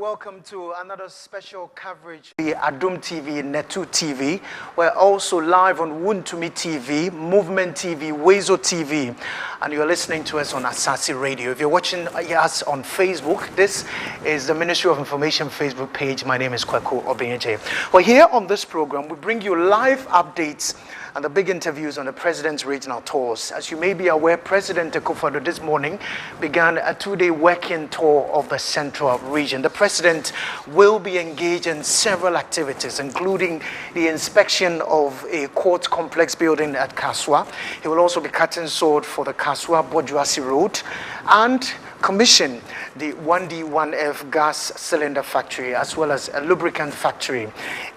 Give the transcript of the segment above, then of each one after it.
welcome to another special coverage. The Adum TV, Netu TV. We're also live on Wuntumi TV, Movement TV, Wezo TV, and you're listening to us on Asasi Radio. If you're watching us on Facebook, this is the Ministry of Information Facebook page. My name is Kasoa. Well, here on this program, we bring you live updates and the big interviews on the President's regional tours. As you may be aware, President Akufo-Addo this morning began a two-day working tour of the Central region. The President will be engaged in several activities, including the inspection of a court complex building at Kasoa. He will also be cutting sword for the Kasoa-Bojuasi Road and commission the 1D1F gas cylinder factory as well as a lubricant factory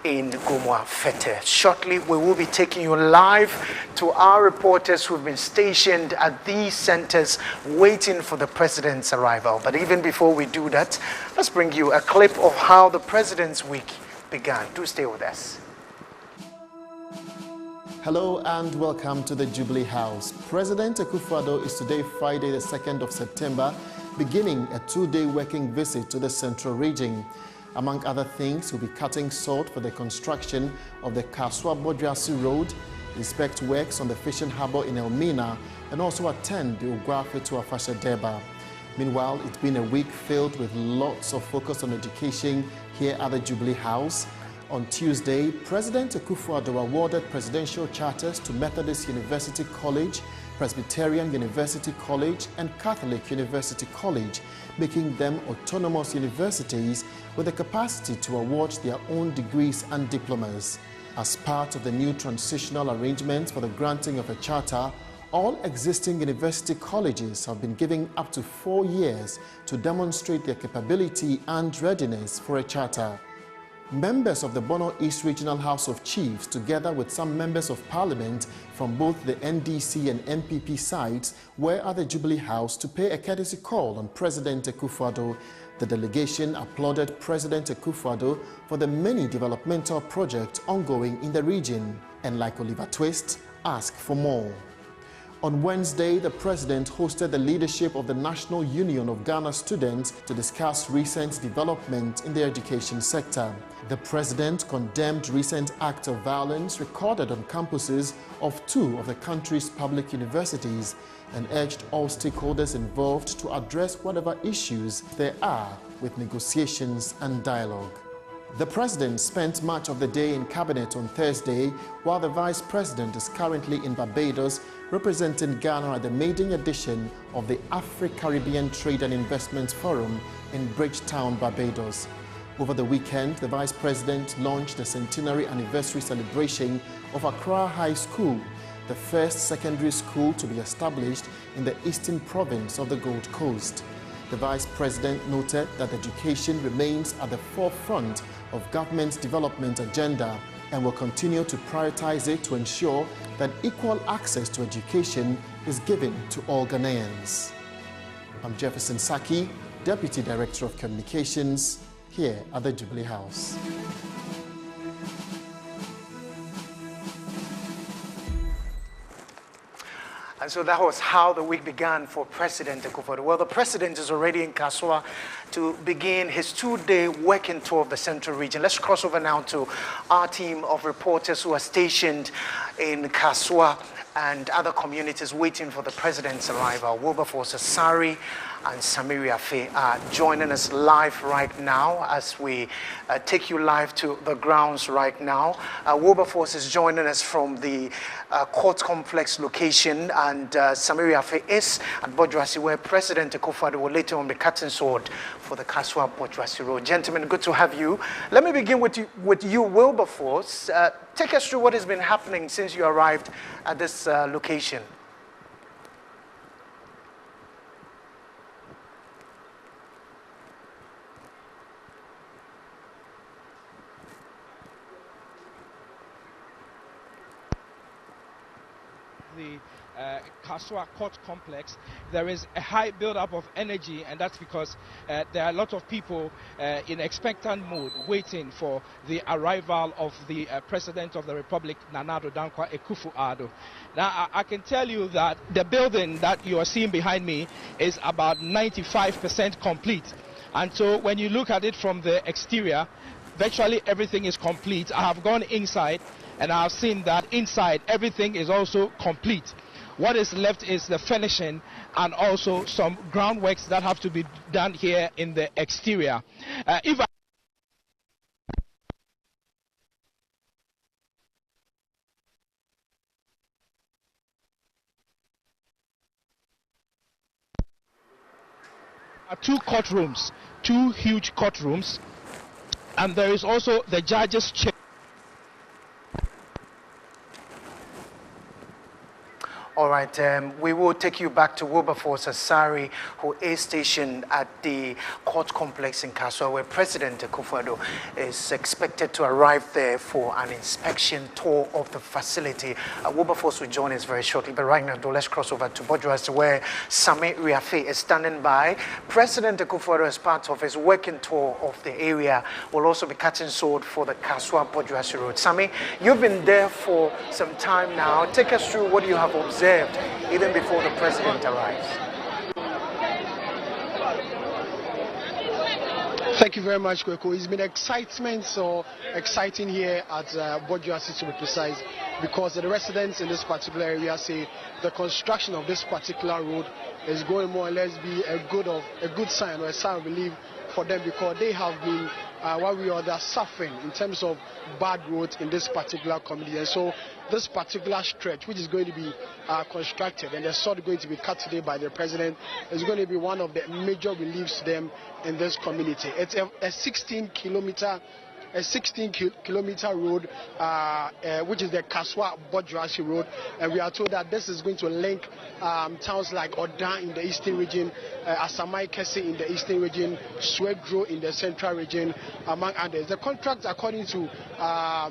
in Gomwa Fete. Shortly, we will be taking you live to our reporters who've been stationed at these centers waiting for the President's arrival. But even before we do that, let's bring you a clip of how the President's Week began. Do stay with us. Hello and welcome to the Jubilee House. President Akufo-Addo is today, Friday, the 2nd of September, beginning a two-day working visit to the Central region. Among other things, he'll be cutting salt for the construction of the Kasoa-Bojuasi Road, inspect works on the fishing harbour in Elmina, and also attend the Ogwafe to Afasha Deba. Meanwhile, it's been a week filled with lots of focus on education here at the Jubilee House. On Tuesday, President Akufo-Addo awarded presidential charters to Methodist University College, Presbyterian University College, and Catholic University College, making them autonomous universities with the capacity to award their own degrees and diplomas. As part of the new transitional arrangements for the granting of a charter, all existing university colleges have been given up to 4 years to demonstrate their capability and readiness for a charter. Members of the Bono East Regional House of Chiefs, together with some members of Parliament from both the NDC and MPP sides, were at the Jubilee House to pay a courtesy call on President Akufo-Addo. The delegation applauded President Akufo-Addo for the many developmental projects ongoing in the region and, like Oliver Twist, asked for more. On Wednesday, the President hosted the leadership of the National Union of Ghana Students to discuss recent development in the education sector. The President condemned recent acts of violence recorded on campuses of 2 of the country's public universities and urged all stakeholders involved to address whatever issues there are with negotiations and dialogue. The President spent much of the day in Cabinet on Thursday, while the Vice President is currently in Barbados representing Ghana at the maiden edition of the Afro-Caribbean Trade and Investment Forum in Bridgetown, Barbados. Over the weekend, the Vice President launched the centenary anniversary celebration of Accra High School, the first secondary school to be established in the eastern province of the Gold Coast. The Vice President noted that education remains at the forefront of government's development agenda and will continue to prioritize it to ensure that equal access to education is given to all Ghanaians. I'm Jefferson Saki, Deputy Director of Communications, here at the Jubilee House. And so that was how the week began for President Akufo-Addo. Well, the President is already in Kasoa to begin his two-day working tour of the Central region. Let's cross over now to our team of reporters who are stationed in Kasoa and other communities waiting for the President's arrival. Wilberforce Asari and Samaria Faye are joining us live right now as we take you live to the grounds right now. Wilberforce is joining us from the court complex location, and Samaria Faye is at Bojuasi, where President Akufo-Addo will later on be cutting sword for the Kasoa-Bojuasi Road. Gentlemen, good to have you. Let me begin with you Wilberforce. Take us through what has been happening since you arrived at this location. The Kasoa Court Complex, there is a high build-up of energy, and that's because there are a lot of people in expectant mode waiting for the arrival of the President of the Republic, Nana Addo Dankwa Akufo-Addo. Now, I can tell you that the building that you are seeing behind me is about 95% complete. And so when you look at it from the exterior, virtually everything is complete. I have gone inside and I have seen that inside everything is also complete. What is left is the finishing and also some groundworks that have to be done here in the exterior. If two courtrooms, two huge courtrooms, and there is also the judge's chair. All right, we will take you back to Wilberforce Asari, who is stationed at the court complex in Kasoa, where President Akufo-Addo is expected to arrive there for an inspection tour of the facility. Wilberforce will join us very shortly, but right now, let's cross over to Bojuasi, where Sami Riafe is standing by. President Akufo-Addo, as part of his working tour of the area, will also be cutting sword for the Kasoa-Bojuasi road. Sami, you've been there for some time now. Take us through what you have observed even before the president arrives. Thank you very much, Kweko. It's been exciting here at Bojuasi, to be precise, because the residents in this particular area say the construction of this particular road is going more or less be a good sign, or a sign of relief for them, because they have been one way or other suffering in terms of bad roads in this particular community. And so this particular stretch, which is going to be constructed and the sword going to be cut today by the president, is going to be one of the major reliefs to them in this community. It's a 16 kilometer road, which is the Kasoa-Bojuasi road, and we are told that this is going to link towns like Oda in the eastern region, Asamai Kese in the eastern region, Swegro in the central region, among others. The contract, according to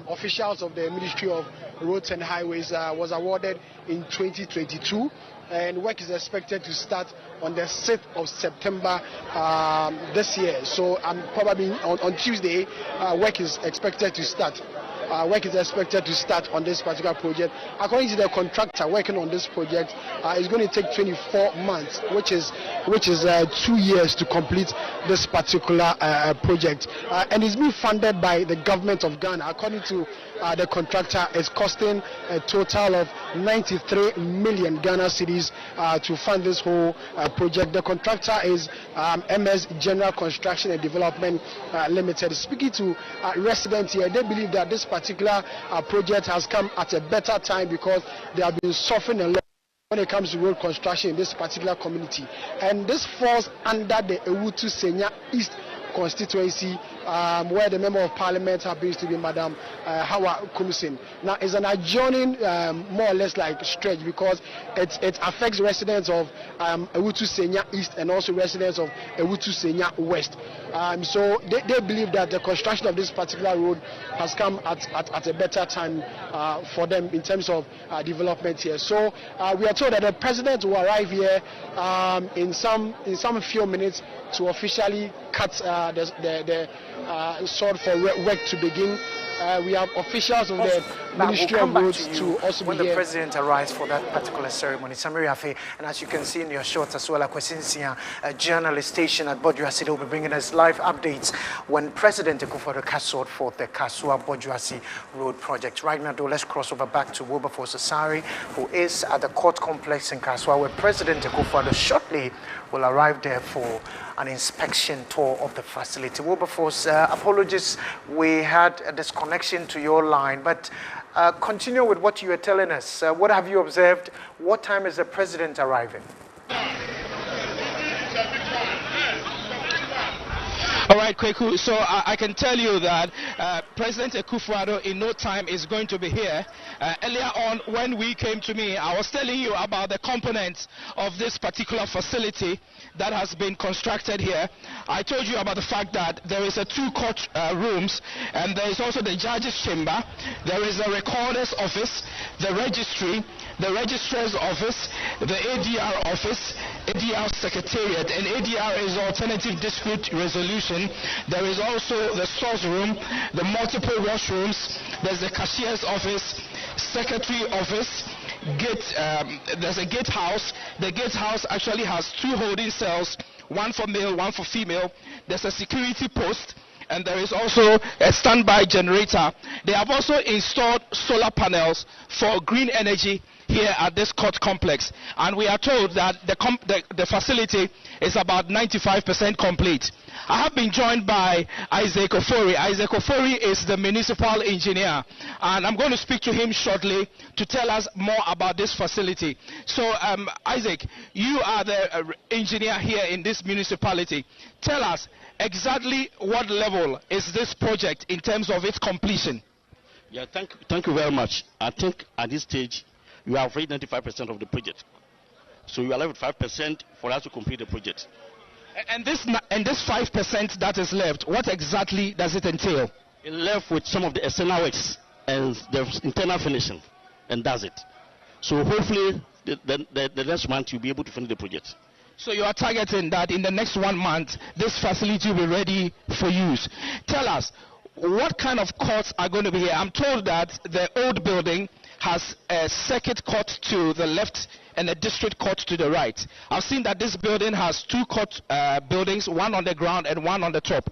officials of the Ministry of Roads and Highways, was awarded in 2022. And work is expected to start on the 6th of September this year. So probably on Tuesday, work is expected to start. Work is expected to start on this particular project. According to the contractor working on this project, it's going to take 24 months, which is 2 years to complete this particular project. And it's being funded by the government of Ghana. According to the contractor, it's costing a total of 93 million Ghana cedis to fund this whole project. The contractor is MS General Construction and Development Limited. Speaking to residents here, they believe that this particular project has come at a better time, because they have been suffering a lot when it comes to road construction in this particular community. And this falls under the Awutu Senya East constituency, where the member of parliament happens to be Madam Hawa Kumsin. Now, it's an adjoining, more or less like stretch, because it affects residents of Awutu Senya East and also residents of Awutu Senya West. So they believe that the construction of this particular road has come at a better time for them in terms of development here. So we are told that the president will arrive here in some few minutes to officially cut the sword for work to begin. We have officials of the Ministry of Roads to also when be the here. president arrives for that particular ceremony. Sami Riafe, and as you can see in your shorts as well, Senya, a journalist station at Bojuasi, will be bringing us live updates when President Akufo-Addo cuts sword for the Kasoa-Bojuasi road project. Right now, though, let's cross over back to Wilberforce Asari, who is at the court complex in Kasoa, where President Akufo-Addo shortly will arrive there for an inspection tour of the facility. Wilberforce, apologies, we had a disconnection to your line, but continue with what you were telling us. What have you observed? What time is the president arriving? All right, Kweku. So I can tell you that President Akufo-Addo in no time is going to be here. Earlier on, when we came to me, I was telling you about the components of this particular facility that has been constructed here. I told you about the fact that there is a 2 court rooms, and there is also the judge's chamber. There is a recorder's office, the registry, the registrar's office, the ADR office, ADR secretariat, and ADR is alternative dispute resolution. There is also the source room, the multiple washrooms, there's the cashier's office, secretary office, gate, there's a gate house. The gate house actually has 2 holding cells one for male, one for female. There's a security post, and there is also a standby generator. They have also installed solar panels for green energy here at this court complex, and we are told that the facility is about 95% complete. I have been joined by Isaac Ofori. Isaac Ofori is the municipal engineer, and I'm going to speak to him shortly to tell us more about this facility. So Isaac, you are the engineer here in this municipality. Tell us exactly what level is this project in terms of its completion? Yeah, thank you very much. I think at this stage you have reached 95% of the project. So you are left with 5% for us to complete the project. And this 5% that is left, what exactly does it entail? It left with some of the external works and the internal finishing, and that's it. So hopefully the next month you'll be able to finish the project. So you are targeting that in the next 1 month this facility will be ready for use. Tell us, what kind of courts are going to be here? I'm told that the old building has a circuit court to the left and a district court to the right. I've seen that this building has 2 court buildings, one on the ground and one on the top.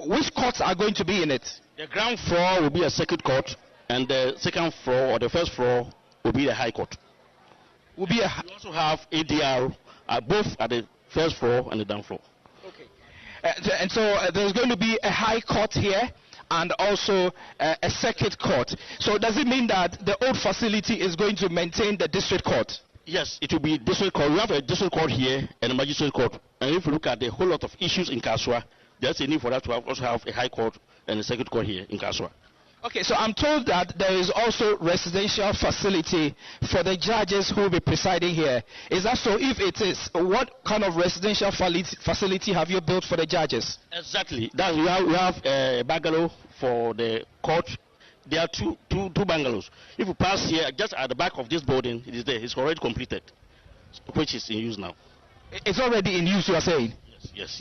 Which courts are going to be in it? The ground floor will be a circuit court, and the second floor or the first floor will be the high court. We also have ADR both at the first floor and the down floor. Okay. And so there's going to be a high court here and also a circuit court. So does it mean that the old facility is going to maintain the district court? Yes, it will be district court. We have a district court here and a magistrate court. And if you look at the whole lot of issues in Kasoa, there's a need for that to also have a high court and a circuit court here in Kasoa. Okay, so I'm told that there is also residential facility for the judges who will be presiding here. Is that so? If it is, what kind of residential facility have you built for the judges? Exactly. We have a bungalow for the court. There are two bungalows. If you pass here, just at the back of this building, it is there. It's already completed, which is in use now. It's already in use, you are saying? Yes.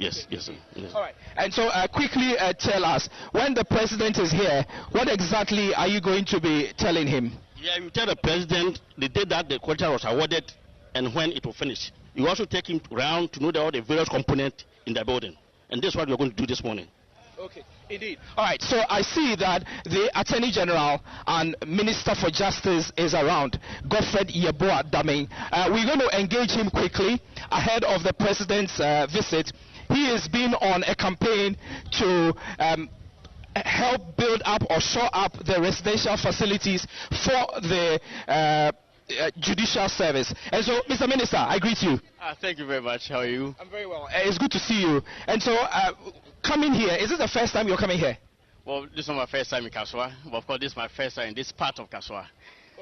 All right. And so quickly tell us, when the president is here, what exactly are you going to be telling him? Yeah, you tell the president the day that the contract was awarded and when it will finish. You also take him around to know all the various components in the building. And that's what we're going to do this morning. Okay, indeed. All right, so I see that the Attorney General and Minister for Justice is around, Godfred Yeboah-Daming. We're going to engage him quickly ahead of the President's visit. He has been on a campaign to help build up or shore up the residential facilities for the judicial service. And so, Mr. Minister, I greet you. Thank you very much. How are you? I'm very well. It's good to see you. And so, coming here, is this the first time you're coming here? Well, this is not my first time in Kasoa, but of course this is my first time in this part of Kasoa.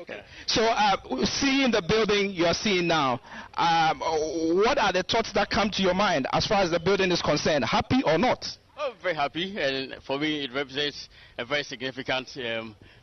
Okay. Yeah. So, seeing the building you are seeing now, what are the thoughts that come to your mind as far as the building is concerned? Happy or not? Oh, very happy, and for me it represents a very significant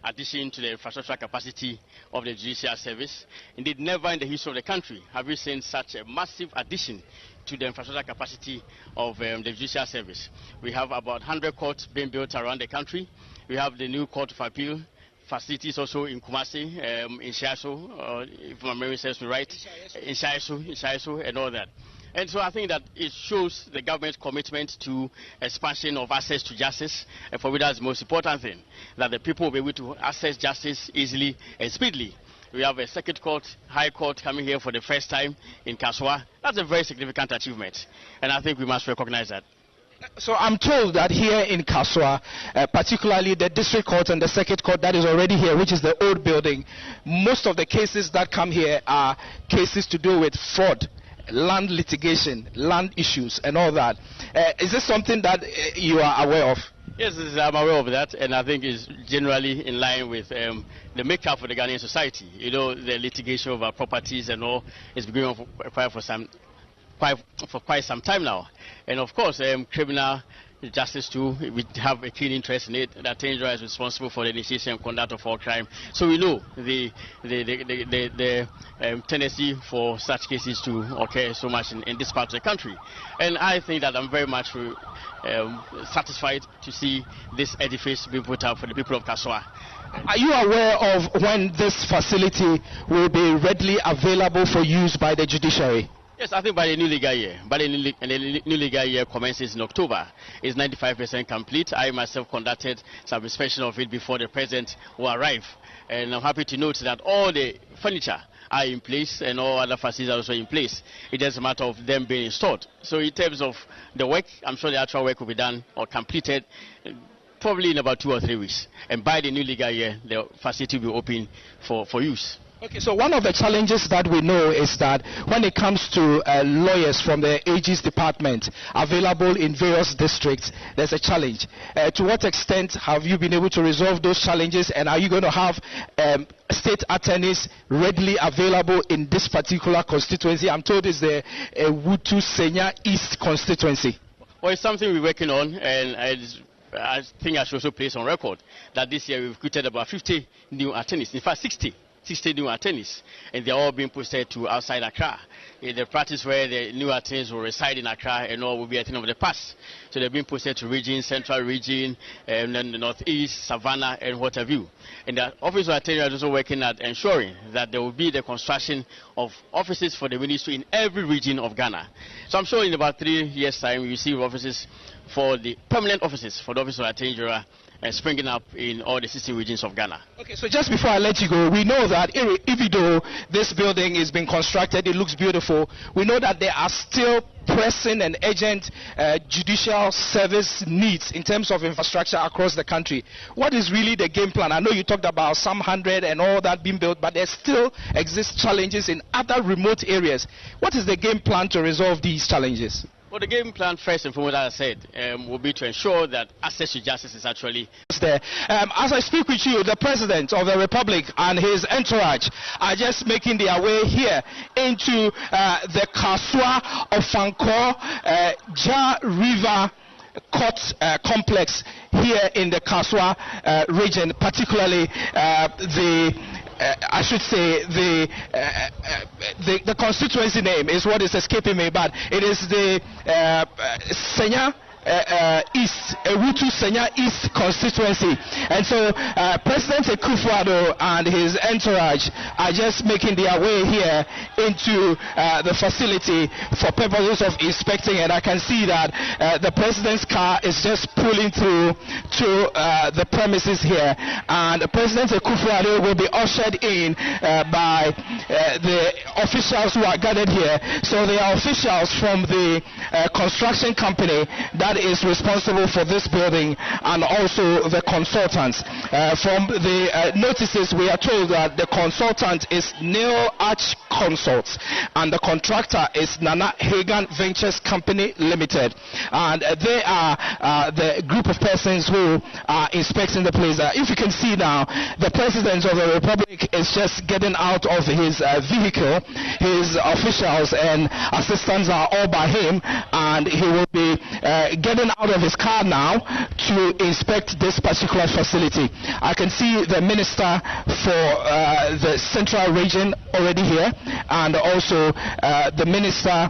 addition to the infrastructure capacity of the judicial service. Indeed, never in the history of the country have we seen such a massive addition to the infrastructure capacity of the judicial service. We have about 100 courts being built around the country. We have the new Court of Appeal facilities also in Kumasi, in Shiaso, if my memory serves me right, in Shiaso and all that. And so I think that it shows the government's commitment to expansion of access to justice. And for me, that's the most important thing, that the people will be able to access justice easily and speedily. We have a circuit court, high court coming here for the first time in Kasoa. That's a very significant achievement, and I think we must recognize that. So I'm told that here in Kasoa, particularly the district court and the circuit court that is already here, which is the old building, most of the cases that come here are cases to do with fraud, land litigation, land issues and all that. Is this something that you are aware of? Yes, I'm aware of that, and I think it's generally in line with the makeup of the Ghanaian society. You know, the litigation over properties and all is going on for quite some time now. And of course, criminal justice too, we have a keen interest in it. The Attorney General is responsible for the initiation and conduct of all crime. So we know the tendency for such cases to occur so much in this part of the country. And I think that I'm very much satisfied to see this edifice being put up for the people of Kasoa. Are you aware of when this facility will be readily available for use by the judiciary? Yes, I think by the new legal year, the new legal year commences in October, is 95% complete. I myself conducted some inspection of it before the president will arrive, and I'm happy to note that all the furniture are in place and all other facilities are also in place. It's just a matter of them being installed. So in terms of the work, I'm sure the actual work will be done or completed probably in about 2 or 3 weeks. And by the new legal year, the facility will be open for use. Okay, so one of the challenges that we know is that when it comes to lawyers from the AG's department available in various districts, there's a challenge. To what extent have you been able to resolve those challenges, and are you going to have state attorneys readily available in this particular constituency? I'm told it's the Awutu Senya East constituency. Well, it's something we're working on, and I think I should also place on record that this year we've recruited about 50 new attorneys, in fact 60 new attorneys, and they're all being posted to outside Accra. The practice where the new attorneys will reside in Accra and all will be a thing of the past. So they're being posted to region, central region, and then the northeast, Savannah, and what have you. And the Office of Attorney is also working at ensuring that there will be the construction of offices for the ministry in every region of Ghana. So I'm sure in about 3 years' time, we will see offices for the permanent offices for the Office of Attorney General springing up in all the 60 regions of Ghana. Okay, so just before I let you go, we know that even though this building is being constructed, it looks beautiful, we know that there are still pressing and urgent judicial service needs in terms of infrastructure across the country. What is really the game plan? I know you talked about some 100 and all that being built, but there still exist challenges in other remote areas. What is the game plan to resolve these challenges? Well, the game plan, first and foremost, as I said, will be to ensure that access to justice is actually there. As I speak with you, the President of the Republic and his entourage are just making their way here into the Kasoa of River Court complex here in the Kasoa region, particularly I should say the constituency name is what is escaping me, but it is the Senya East, Awutu Senya East constituency. And so President Akufo-Addo and his entourage are just making their way here into the facility for purposes of inspecting, and I can see that the president's car is just pulling through to the premises here, and President Akufo-Addo will be ushered in by the officials who are gathered here. So they are officials from the construction company that is responsible for this building, and also the consultants. From the notices, we are told that the consultant is Neil Arch Consults and the contractor is Nana Hagan Ventures Company Limited, and they are the group of persons who are inspecting the place. If you can see now, the President of the Republic is just getting out of his vehicle. His officials and assistants are all by him, and he will be getting out of his car now to inspect this particular facility. I can see the Minister for the Central Region already here, and also the Minister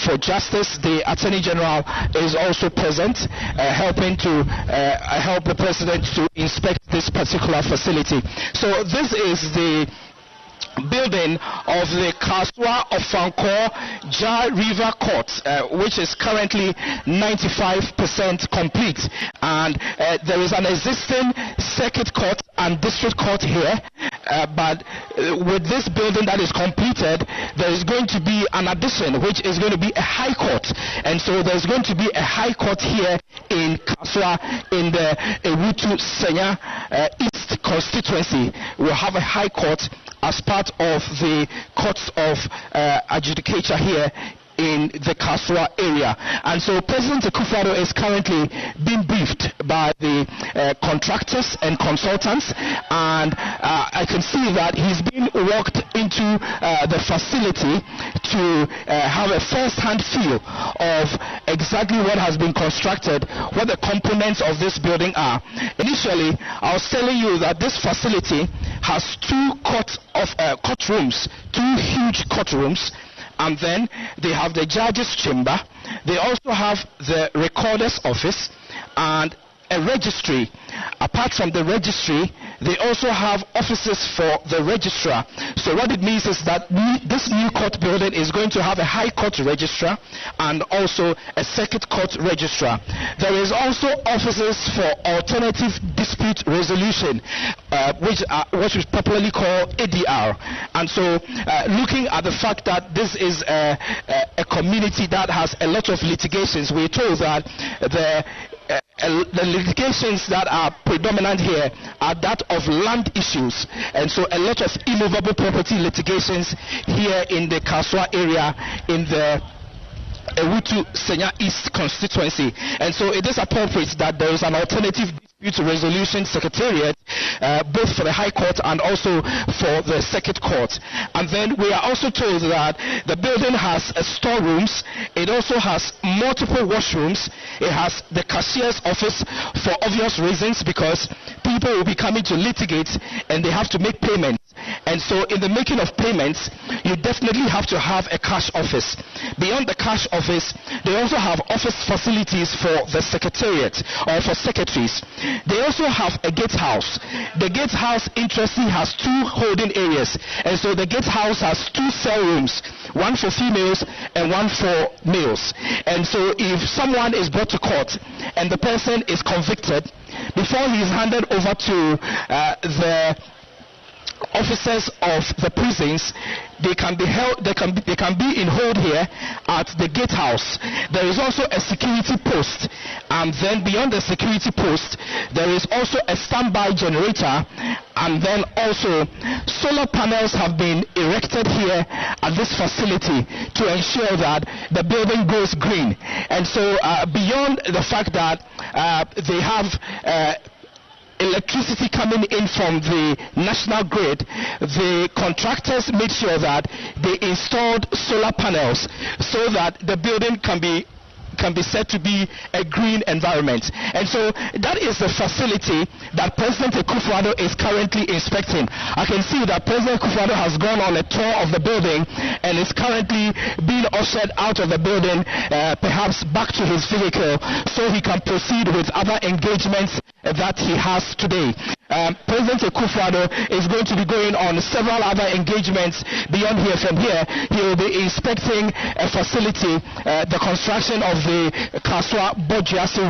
for Justice, the Attorney General, is also present, helping to help the President to inspect this particular facility. So this is the building of the Kasoa of River Court, which is currently 95% complete, and there is an existing circuit court and district court here, but with this building that is completed, there is going to be an addition, which is going to be a high court, and so there's going to be a high court here in Kasoa in the Awutu Senya East constituency. We'll have a high court as part of the courts of adjudicature here in the Kasoa area. And so President Akufo-Addo is currently being briefed by the contractors and consultants, and I can see that he's been walked into the facility to have a first-hand feel of exactly what has been constructed, what the components of this building are. Initially, I was telling you that this facility has two courtrooms, two huge courtrooms, and then they have the judge's chamber. They also have the recorder's office and a registry. Apart from the registry, they also have offices for the registrar. So what it means is that this new court building is going to have a high court registrar and also a circuit court registrar. There is also offices for alternative dispute resolution, which we popularly call ADR. And so looking at the fact that this is a community that has a lot of litigations, we're told that the litigations that are predominant here are that of land issues, and so a lot of immovable property litigations here in the Kasoa area in the Awutu Senya East constituency. And so it is appropriate that there is an alternative dispute resolution secretariat, both for the High Court and also for the Circuit Court. And then we are also told that the building has storerooms. It also has multiple washrooms. It has the cashier's office for obvious reasons, because people will be coming to litigate and they have to make payments. And so in the making of payments, you definitely have to have a cash office. Beyond the cash office, they also have office facilities for the secretariat or for secretaries. They also have a gate house. The gate house, interestingly, has 2 holding areas. And so the gate house has 2 cell rooms, one for females and one for males. And so if someone is brought to court and the person is convicted, before he is handed over to the officers of the prisons, they can be in hold here at the gate house. There is also a security post, and then beyond the security post there is also a standby generator, and then also solar panels have been erected here at this facility to ensure that the building goes green. And so beyond the fact that they have electricity coming in from the national grid, the contractors made sure that they installed solar panels so that the building can be said to be a green environment. And so that is the facility that President Akufo-Addo is currently inspecting. I can see that President Akufo-Addo has gone on a tour of the building and is currently being ushered out of the building, perhaps back to his vehicle, so he can proceed with other engagements that he has today. President Akufo-Addo is going to be going on several other engagements beyond here. From here, he will be inspecting a facility, the construction of the Kasoa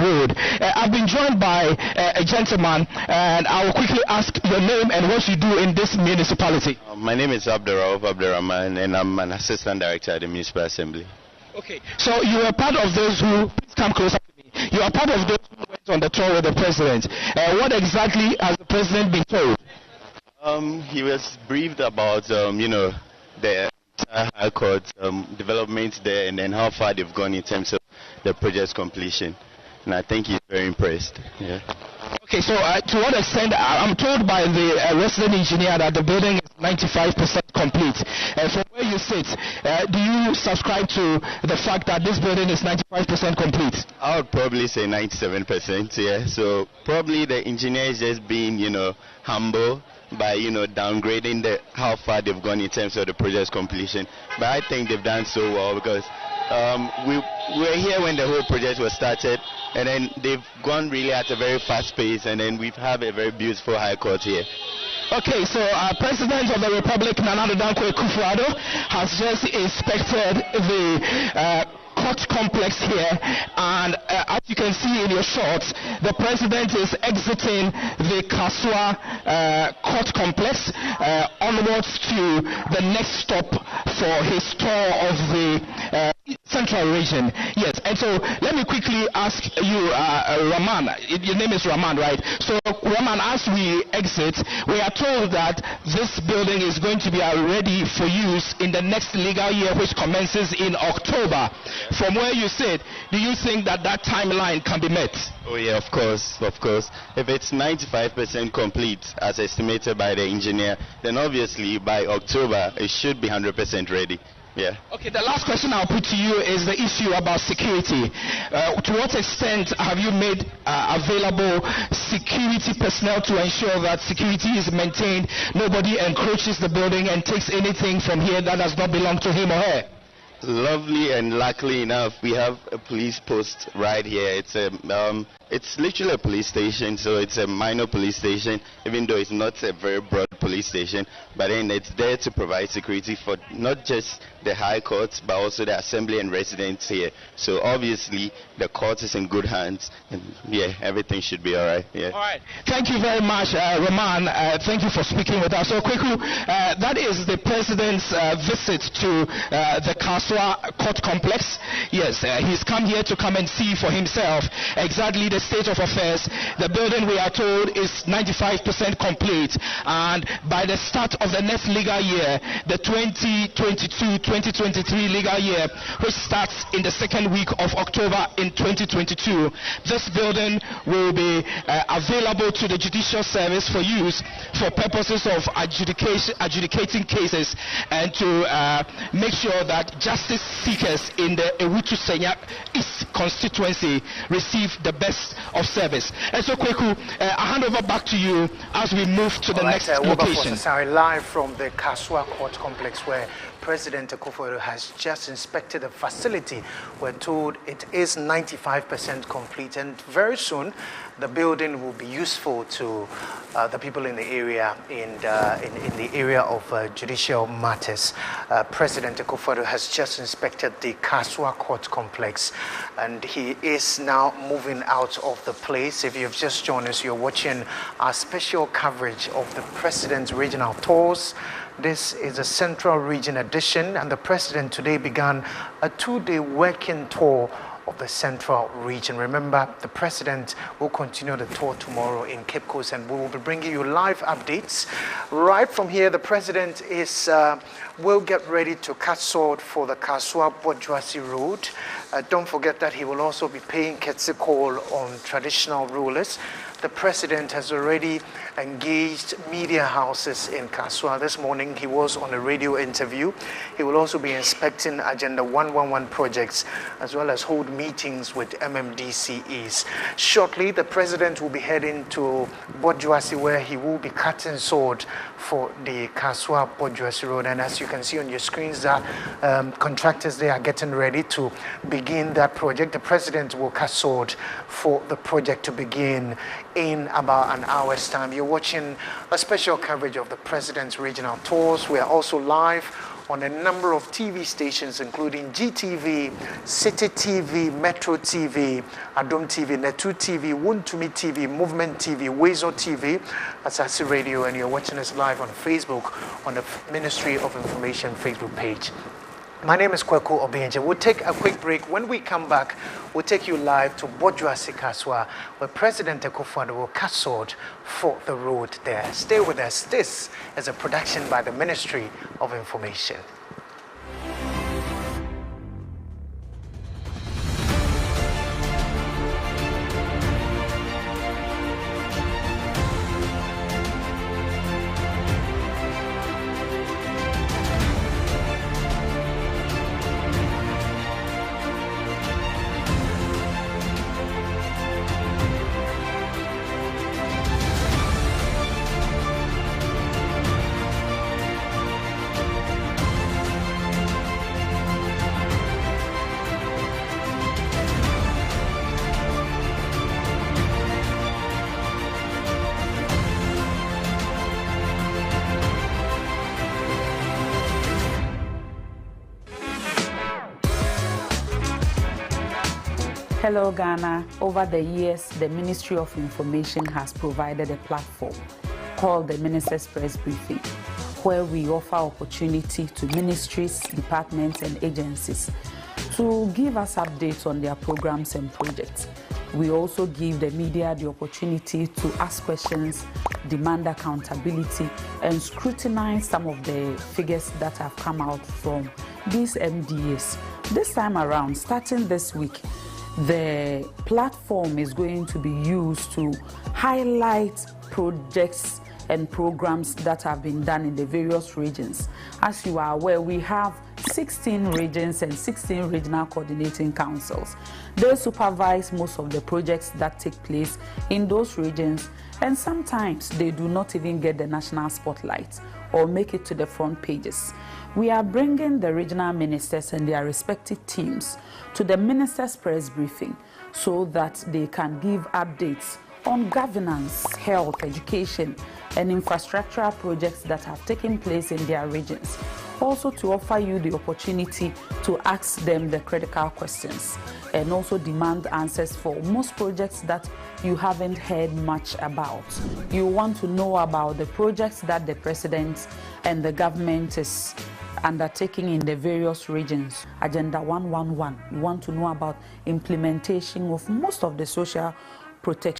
Road. I've been joined by a gentleman, and I will quickly ask your name and what you do in this municipality. My name is Abdurrahman, and I'm an assistant director at the Municipal Assembly. Okay, so you are part of those who, please come closer to me, you are part of those who went on the tour with the president. What exactly has the president been told? He was briefed about, the High Court developments there, and then how far they've gone in terms of the project's completion. And I think he's very impressed. Yeah. Okay, so to what extent, I'm told by the resident engineer that the building is 95% complete. From where you sit, do you subscribe to the fact that this building is 95% complete? I would probably say 97%, yeah. So probably the engineer is just being, humble by, downgrading how far they've gone in terms of the project's completion. But I think they've done so well, because we were here when the whole project was started, and then they've gone really at a very fast pace, and then we've had a very beautiful High Court here. Okay, so President of the Republic, Nana Akufo-Addo, has just inspected the court complex here, and as you can see in your shots, the president is exiting the Kasoa court complex onwards to the next stop for his tour of the central region. Yes, and so let me quickly ask you, Rahman, your name is Rahman, right? So Rahman, as we exit, we are told that this building is going to be ready for use in the next legal year, which commences in October. From where you sit, do you think that timeline can be met? Oh yeah, of course. If it's 95% complete, as estimated by the engineer, then obviously by October it should be 100% ready. Yeah. Okay, the last question I'll put to you is the issue about security. To what extent have you made available security personnel to ensure that security is maintained, nobody encroaches the building and takes anything from here that does not belong to him or her? Lovely, and luckily enough, we have a police post right here. It's literally a police station, so it's a minor police station, even though it's not a very broad police station. But then it's there to provide security for not just the High Court, but also the Assembly and residents here. So obviously, the court is in good hands, and yeah, everything should be all right. Yeah. All right. Thank you very much, Roman. Thank you for speaking with us. So, Kweku, that is the president's visit to the Kasoa court complex. Yes, he's come here to come and see for himself exactly the state of affairs. The building, we are told, is 95% complete, and by the start of the next legal year, the 2022-2023 legal year, which starts in the second week of October in 2022, this building will be available to the judicial service for use for purposes of adjudicating cases and to make sure that justice seekers in the Awutu Senya East constituency receive the best of service. And so, Kweku, I hand over back to you as we move to the next location. Sorry, live from the Kasoa court complex, where President Akufo-Addo has just inspected the facility. We're told it is 95% complete, and very soon the building will be useful to the people in the area in the area of judicial matters. President Akufo-Addo has just inspected the Kasoa court complex, and he is now moving out of the place. If you've just joined us, you're watching our special coverage of the President's regional tours. This is a Central Region edition, and the President today began a 2-day working tour of the Central Region. Remember, the President will continue the tour tomorrow in Cape Coast, and we will be bringing you live updates. Right from here, the President will get ready to cut sword for the Kasoa-Bojuasi Road. Don't forget that he will also be paying courtesy call on traditional rulers. The President has already engaged media houses in Kasoa. This morning, he was on a radio interview. He will also be inspecting Agenda 111 projects, as well as hold meetings with MMDCEs. Shortly, the President will be heading to Bojuasi, where he will be cutting sword for the Kasoa-Bojuasi Road. And as you can see on your screens, contractors, they are getting ready to begin that project. The President will cut sword for the project to begin in about an hour's time. You're watching a special coverage of the President's regional tours. We are also live on a number of TV stations, including GTV, City TV, Metro TV, Adom TV, Netu TV, Wuntumi TV, Movement TV, Wezo TV, Asasi Radio, and you're watching us live on Facebook on the Ministry of Information Facebook page. My name is Kweku Obienje. We'll take a quick break. When we come back, we'll take you live to Bojuasi Kasoa, where President Akufo-Addo will cut sword for the road there. Stay with us. This is a production by the Ministry of Information. Hello Ghana. Over the years, the Ministry of Information has provided a platform called the Minister's Press Briefing, where we offer opportunity to ministries, departments and agencies to give us updates on their programs and projects. We also give the media the opportunity to ask questions, demand accountability, and scrutinize some of the figures that have come out from these MDAs. This time around, starting this week, the platform is going to be used to highlight projects and programs that have been done in the various regions. As you are aware, we have 16 regions and 16 regional coordinating councils. They supervise most of the projects that take place in those regions, and sometimes they do not even get the national spotlight or make it to the front pages. We are bringing the regional ministers and their respective teams to the ministers' press briefing so that they can give updates on governance, health, education, and infrastructural projects that have taken place in their regions. Also to offer you the opportunity to ask them the critical questions and also demand answers for most projects that you haven't heard much about. You want to know about the projects that the president and the government is undertaking in the various regions. Agenda 111. You want to know about implementation of most of the social protection